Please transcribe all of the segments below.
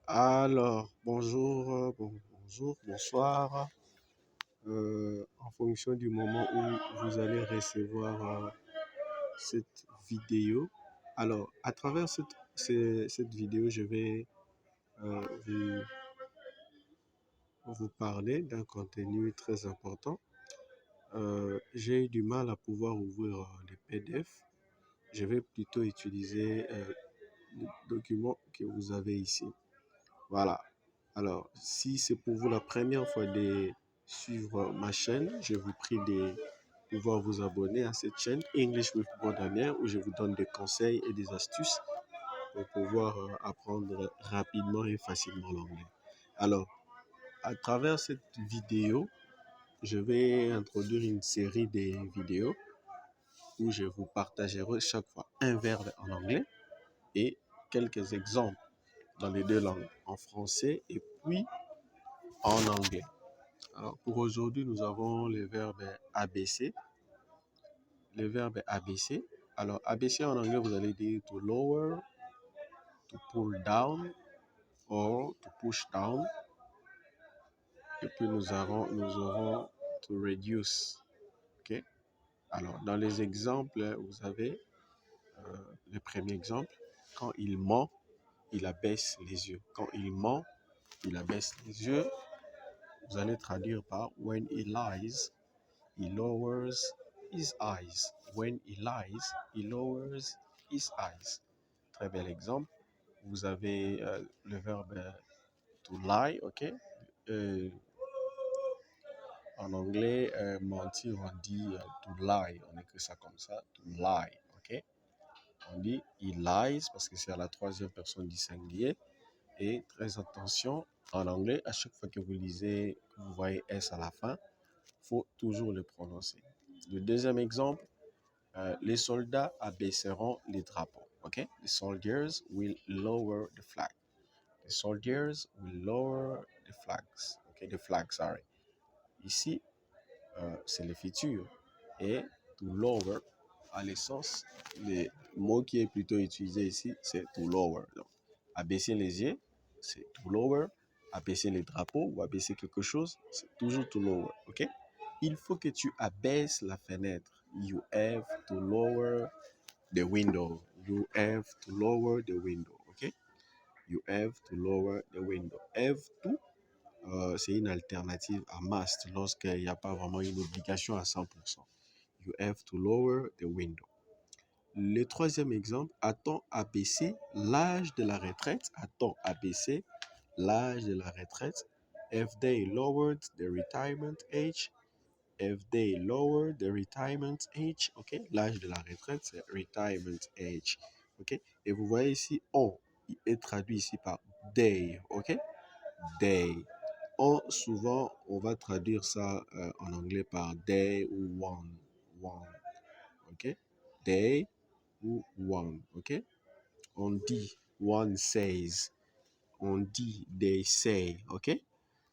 Alors, bonjour, bonjour, bonsoir. En fonction du moment où vous allez recevoir cette vidéo. Alors, à travers cette vidéo, je vais vous parler d'un contenu très important. J'ai eu du mal à pouvoir ouvrir les PDF. Je vais plutôt utiliser le document que vous avez ici. Voilà. Alors, si c'est pour vous la première fois de suivre ma chaîne, je vous prie de pouvoir vous abonner à cette chaîne English with Daniel où je vous donne des conseils et des astuces pour pouvoir apprendre rapidement et facilement l'anglais. Alors, à travers cette vidéo, je vais introduire une série de vidéos où je vous partagerai chaque fois un verbe en anglais et quelques exemples dans les deux langues, en français et puis en anglais. Alors, pour aujourd'hui, nous avons le verbe ABC. Le verbe ABC. Alors, ABC en anglais, vous allez dire to lower, to pull down, or to push down. Et puis, nous aurons to reduce. OK? Alors, dans les exemples, vous avez le premier exemple. Quand il ment, il abaisse les yeux. Quand il ment, il abaisse les yeux. Vous allez traduire par when he lies, he lowers his eyes. When he lies, he lowers his eyes. Très bel exemple. Vous avez le verbe to lie, ok? Euh, En anglais, mentir, on dit to lie. On écrit ça comme ça, to lie, ok? On dit he lies parce que c'est à la troisième personne du singulier. Et très attention, en anglais, à chaque fois que vous lisez, que vous voyez S à la fin, il faut toujours le prononcer. Le deuxième exemple, les soldats abaisseront les drapeaux. Okay? The soldiers will lower the flag. The soldiers will lower the flags. Okay? The flag, sorry. Ici, c'est le futur. Et to lower, à l'essence, le mot qui est plutôt utilisé ici, c'est to lower. Donc, abaisser les yeux, c'est to lower. Abaisser les drapeaux ou abaisser quelque chose, c'est toujours to lower. OK? Il faut que tu abaisses la fenêtre. You have to lower the window. You have to lower the window. OK? You have to lower the window. Have to, c'est une alternative à must lorsqu'il n'y a pas vraiment une obligation à 100%. You have to lower the window. Le troisième exemple, a-t-on abaissé l'âge de la retraite? A-t-on abaissé l'âge de la retraite? Have they lowered the retirement age? Have they lowered the retirement age? OK? L'âge de la retraite, c'est retirement age. OK? Et vous voyez ici, on est traduit ici par they. OK? They. On, souvent, on va traduire ça en anglais par they ou one. One. OK? They ou one. OK? On dit one says. On dit they say. OK?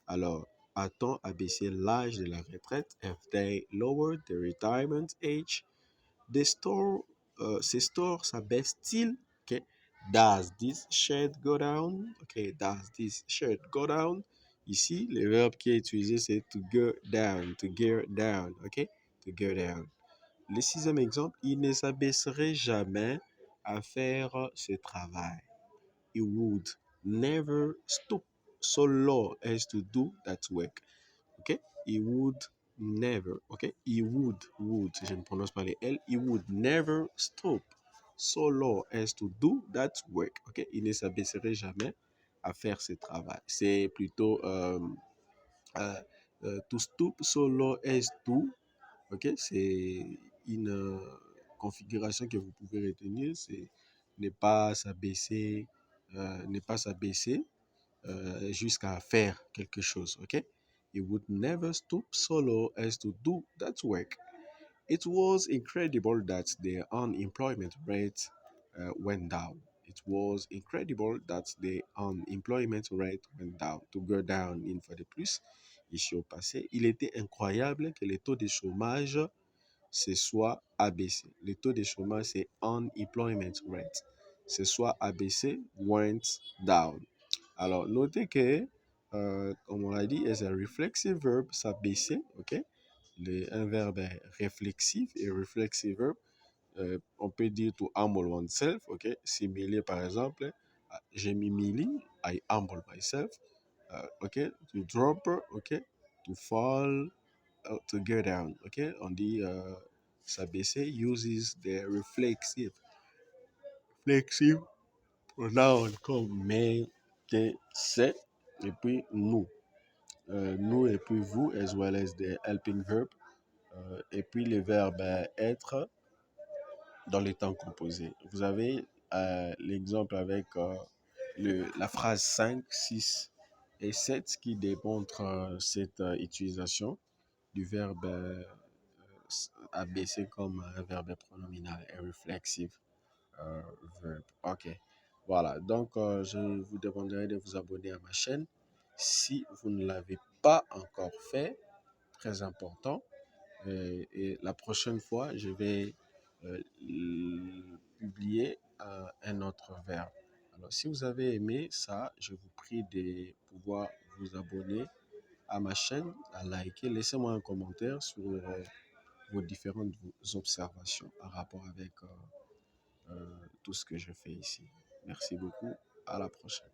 Alors, a-t-on abaissé l'âge de la retraite? Have they lowered the retirement age? Ces stores s'abaissent-ils? Okay. Does this shirt go down? Okay. Does this shirt go down? Ici, le verbe qui est utilisé, c'est to go down, to gear down. Okay. To go down. Le sixième exemple, il ne s'abaisserait jamais à faire ce travail. He would never stoop so low as to do that work. OK? He would never, OK? He would, je ne prononce pas les L. He would never stop so low as to do that work. OK? Il ne s'abaisserait jamais à faire ce travail. C'est plutôt to stoop so low as to. OK? C'est une configuration que vous pouvez retenir. C'est ne pas s'abaisser, jusqu'à faire quelque chose. OK? He would never stoop so low as to do that work. It was incredible that the unemployment rate went down. It was incredible that the unemployment rate went down. To go down, une fois de plus, ici au passé. Il était incroyable que le taux de chômage se soit abaissé. Le taux de chômage, c'est unemployment rate. Se soit abaissé, went down. Alors, notez que, comme on l'a dit, is a reflexive verb, s'abaisser, ok? Un verbe est réflexif et reflexive verb, on peut dire to humble oneself, ok? S'humilier, par exemple, je m'humilie, I humble myself, ok? To drop, ok? To fall, to get down, ok? On dit s'abaisser uses the flexive pronoun comme mais, que, c'est, et puis nous. Nous et puis vous, as well as the helping verb. Et puis le verbe être dans les temps composés. Vous avez l'exemple avec la phrase 5, 6 et 7 qui démontre cette utilisation du verbe abaissé comme un verbe pronominal et reflexive verb. Ok. Voilà. Donc, je vous demanderai de vous abonner à ma chaîne si vous ne l'avez pas encore fait. Très important. Et la prochaine fois, je vais publier un autre verbe. Alors, si vous avez aimé ça, je vous prie de pouvoir vous abonner à ma chaîne, à liker. Laissez-moi un commentaire sur vos différentes observations en rapport avec tout ce que je fais ici. Merci beaucoup. À la prochaine.